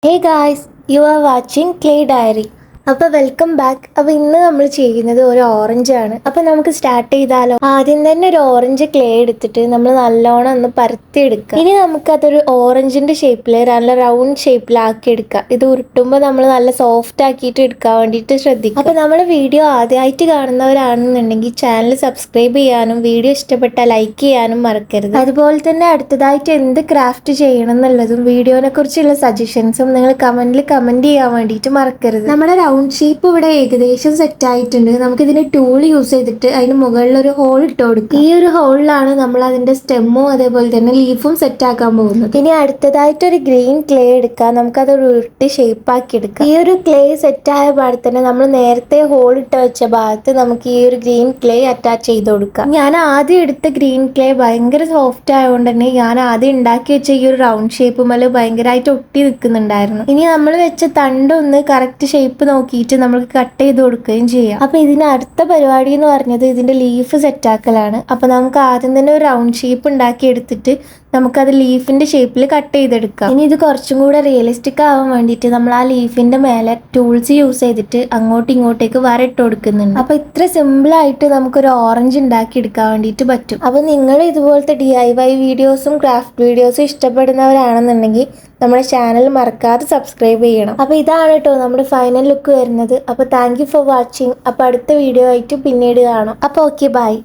Hey guys, you are watching Clay Diary. അപ്പോൾ welcome back. അപ്പോൾ ഇന്ന് നമ്മൾ ചെയ്യുന്നത് ഒരു ഓറഞ്ച് ആണ്. അപ്പോൾ നമുക്ക് സ്റ്റാർട്ട് ചെയ്താലോ. ആദ്യം തന്നെ ഒരു ഓറഞ്ച് ക്ലേ എടുത്തിട്ട് നമ്മൾ നല്ലോണം ഒന്ന് പരത്തി എടുക്കുക. ഇനി നമുക്കതൊരു ഓറഞ്ചിന്റെ ഷേപ്പിൽ നല്ല റൗണ്ട് ഷേപ്പിലാക്കി എടുക്കുക. ഇത് ഉരുട്ടുമ്പോൾ നമ്മൾ നല്ല സോഫ്റ്റ് ആക്കിയിട്ട് എടുക്കാൻ വേണ്ടിയിട്ട് ശ്രദ്ധിക്കുക. അപ്പോൾ നമ്മൾ വീഡിയോ ആദ്യമായിട്ട് കാണുന്നവരാണെന്നുണ്ടെങ്കിൽ ചാനൽ സബ്സ്ക്രൈബ് ചെയ്യാനും വീഡിയോ ഇഷ്ടപ്പെട്ടാൽ ലൈക്ക് ചെയ്യാനും മറക്കരുത്. അതുപോലെ തന്നെ അടുത്തതായിട്ട് എന്ത് ക്രാഫ്റ്റ് ചെയ്യണം എന്നുള്ളതും വീഡിയോനെ കുറിച്ചുള്ള സജഷൻസും നിങ്ങൾ കമന്റ് ചെയ്യാൻ വേണ്ടിയിട്ട് മറക്കരുത്. നമ്മുടെ റൗണ്ട് ഷേപ്പ് ഇവിടെ ഏകദേശം സെറ്റ് ആയിട്ടുണ്ട്. നമുക്ക് ഇതിന് ടൂൾ യൂസ് ചെയ്തിട്ട് അതിന് മുകളിൽ ഒരു ഹോൾ ഇട്ട് കൊടുക്കും. ഈ ഒരു ഹോളിലാണ് നമ്മൾ അതിന്റെ സ്റ്റെമ്മും അതേപോലെ തന്നെ ലീഫും സെറ്റ് ആക്കാൻ പോകുന്നത്. ഇനി അടുത്തതായിട്ട് ഒരു ഗ്രീൻ ക്ലേ എടുക്കാം. നമുക്കത് ഉരുട്ടി ഷേപ്പ് ആക്കി എടുക്കാം. ഈ ഒരു ക്ലേ സെറ്റ് ആയ ഭാഗത്ത് തന്നെ നമ്മൾ നേരത്തെ ഹോൾ ഇട്ട് വെച്ച ഭാഗത്ത് നമുക്ക് ഈ ഒരു ഗ്രീൻ ക്ലേ അറ്റാച്ച് ചെയ്ത് കൊടുക്കാം. ഞാൻ ആദ്യം എടുത്ത ഗ്രീൻ ക്ലേ ഭയങ്കര സോഫ്റ്റ് ആയതുകൊണ്ട് തന്നെ ഞാൻ ആദ്യം ഉണ്ടാക്കി വെച്ച ഈ ഒരു റൗണ്ട് ഷേപ്പ് മേലെ ഭയങ്കരമായിട്ട് ഒട്ടി നിൽക്കുന്നുണ്ടായിരുന്നു. ഇനി നമ്മൾ വെച്ച തണ്ടൊന്ന് കറക്റ്റ് ഷേപ്പ് നോക്കിയിട്ട് നമുക്ക് കട്ട് ചെയ്ത് കൊടുക്കുകയും ചെയ്യാം. അപ്പൊ ഇതിന് അടുത്ത പരിപാടി എന്ന് പറഞ്ഞത് ഇതിന്റെ ലീഫ് സെറ്റ് ആക്കലാണ്. അപ്പൊ നമുക്ക് ആദ്യം തന്നെ ഒരു റൗണ്ട് ഷേപ്പ് ഉണ്ടാക്കി എടുത്തിട്ട് നമുക്കത് ലീഫിന്റെ ഷേപ്പിൽ കട്ട് ചെയ്തെടുക്കാം. ഇനി ഇത് കുറച്ചും കൂടെ റിയലിസ്റ്റിക് ആവാൻ വേണ്ടിയിട്ട് നമ്മൾ ആ ലീഫിന്റെ മേലെ ടൂൾസ് യൂസ് ചെയ്തിട്ട് അങ്ങോട്ടും ഇങ്ങോട്ടേക്ക് വരട്ട് കൊടുക്കുന്നുണ്ട്. അപ്പൊ ഇത്ര സിമ്പിൾ ആയിട്ട് നമുക്കൊരു ഓറഞ്ച് ഉണ്ടാക്കി എടുക്കാൻ വേണ്ടിയിട്ട് പറ്റും. അപ്പൊ നിങ്ങൾ ഇതുപോലത്തെ DIY വീഡിയോസും ക്രാഫ്റ്റ് വീഡിയോസും ഇഷ്ടപ്പെടുന്നവരാണെന്നുണ്ടെങ്കിൽ നമ്മുടെ ചാനൽ മറക്കാതെ സബ്സ്ക്രൈബ് ചെയ്യണം. അപ്പോൾ ഇതാണ് കേട്ടോ നമ്മുടെ ഫൈനൽ ലുക്ക് വരുന്നത്. അപ്പോൾ താങ്ക് യു ഫോർ വാച്ചിങ്. അപ്പോൾ അടുത്ത വീഡിയോ ആയിട്ട് പിന്നീട് കാണാം. അപ്പോൾ ഓക്കെ, ബൈ.